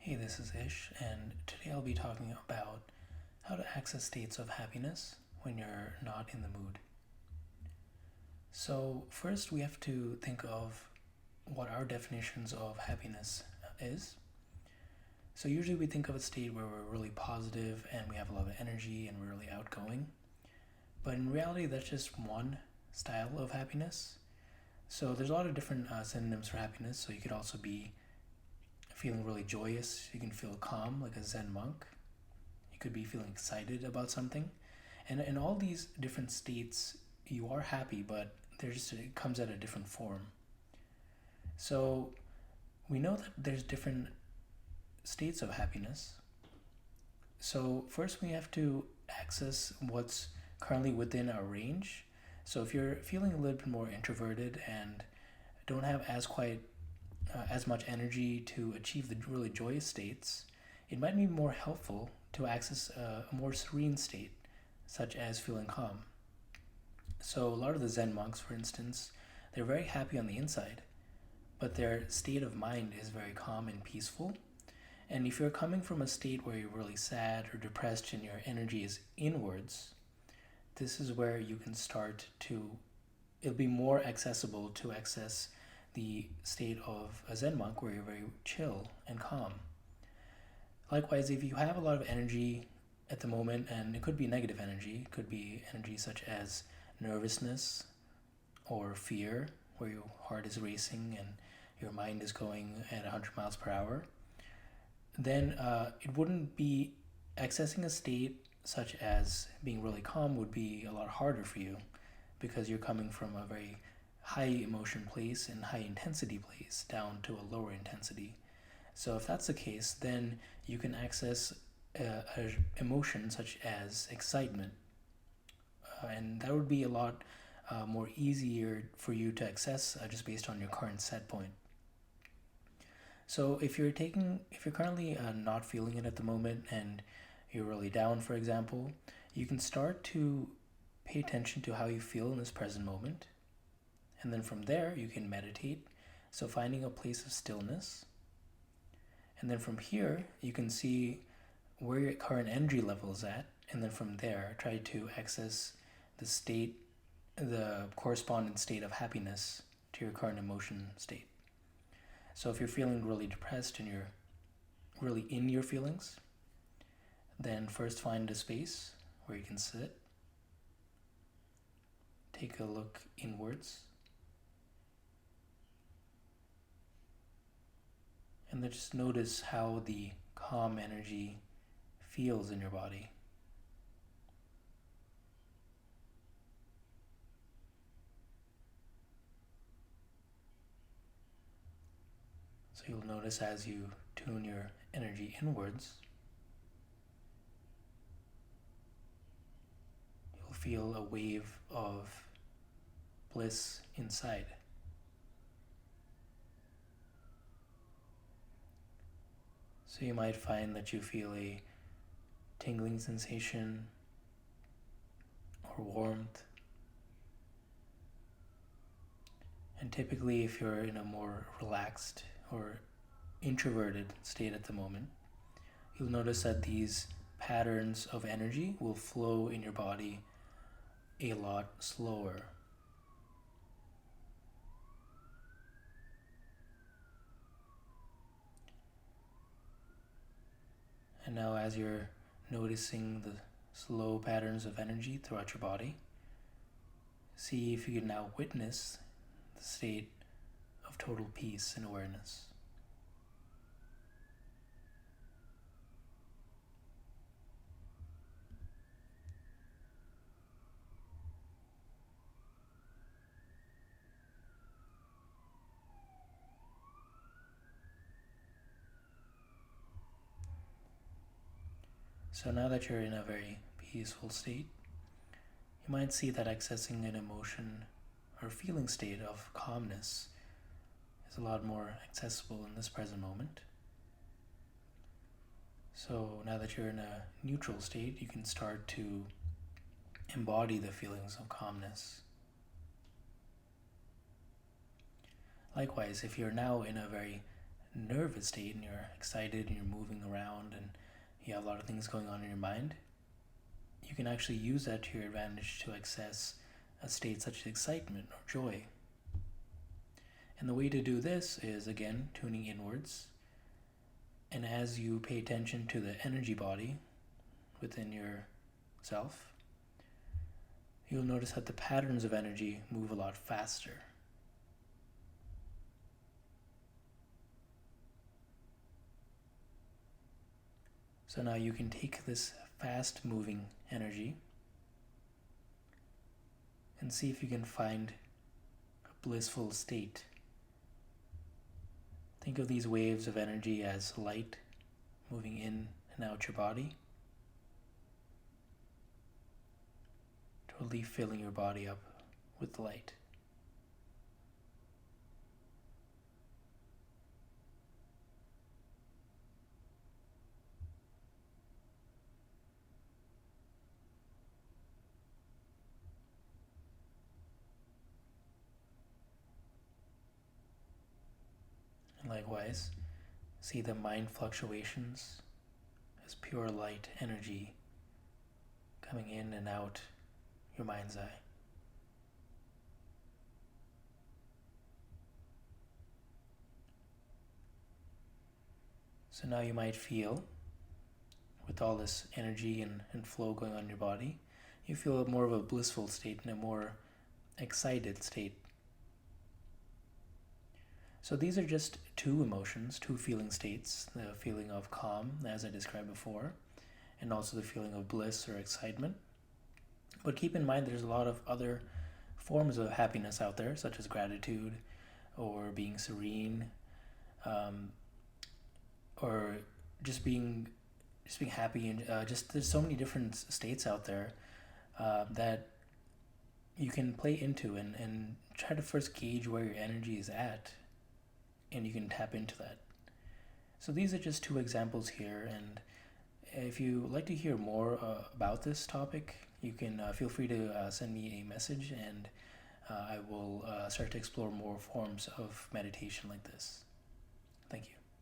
Hey, this is Ish, and today I'll be talking about how to access states of happiness when you're not in the mood. So, first, we have to think of what our definitions of happiness is. So, usually we think of a state where we're really positive and we have a lot of energy and we're really outgoing. But in reality, that's just one style of happiness. So, there's a lot of different synonyms for happiness. So, you could also be feeling really joyous, you can feel calm like a Zen monk. You could be feeling excited about something. And in all these different states, you are happy, but it comes at a different form. So we know that there's different states of happiness. So first we have to access what's currently within our range. So if you're feeling a little bit more introverted and don't have as much energy to achieve the really joyous states, it might be more helpful to access a more serene state, such as feeling calm. So, a lot of the Zen monks, for instance, they're very happy on the inside, but their state of mind is very calm and peaceful. And if you're coming from a state where you're really sad or depressed and your energy is inwards, this is where you can start to, it'll be more accessible to access the state of a Zen monk where you're very chill and calm. Likewise, if you have a lot of energy at the moment, and it could be negative energy, it could be energy such as nervousness or fear, where your heart is racing and your mind is going at 100 miles per hour, then it wouldn't be accessing a state such as being really calm would be a lot harder for you because you're coming from a very high emotion place and high intensity place down to a lower intensity. So if that's the case, then you can access a emotion such as excitement, and that would be a lot more easier for you to access just based on your current set point. So if you're currently not feeling it at the moment and you're really down, for example, you can start to pay attention to how you feel in this present moment, and then from there you can meditate. So finding a place of stillness. And then from here, you can see where your current energy level is at. And then from there, try to access the corresponding state of happiness to your current emotion state. So if you're feeling really depressed and you're really in your feelings, then first find a space where you can sit. Take a look inwards. And then just notice how the calm energy feels in your body. So you'll notice as you tune your energy inwards, you'll feel a wave of bliss inside. So you might find that you feel a tingling sensation or warmth. And typically, if you're in a more relaxed or introverted state at the moment, you'll notice that these patterns of energy will flow in your body a lot slower. And now, as you're noticing the slow patterns of energy throughout your body, see if you can now witness the state of total peace and awareness. So now that you're in a very peaceful state, you might see that accessing an emotion or feeling state of calmness is a lot more accessible in this present moment. So now that you're in a neutral state, you can start to embody the feelings of calmness. Likewise, if you're now in a very nervous state and you're excited and you're moving around and you have a lot of things going on in your mind, you can actually use that to your advantage to access a state such as excitement or joy. And the way to do this is, again, tuning inwards. And as you pay attention to the energy body within yourself, you'll notice that the patterns of energy move a lot faster. So now you can take this fast-moving energy and see if you can find a blissful state. Think of these waves of energy as light moving in and out your body, totally filling your body up with light. And likewise, see the mind fluctuations as pure light energy coming in and out your mind's eye. So now you might feel, with all this energy and flow going on in your body, you feel more of a blissful state and a more excited state. So these are just two emotions, two feeling states, the feeling of calm, as I described before, and also the feeling of bliss or excitement. But keep in mind there's a lot of other forms of happiness out there, such as gratitude or being serene, or just being happy, and just there's so many different states out there that you can play into and try to first gauge where your energy is at, and you can tap into that. So these are just two examples here, and if you like to hear more about this topic, you can feel free to send me a message, and I will start to explore more forms of meditation like this. Thank you.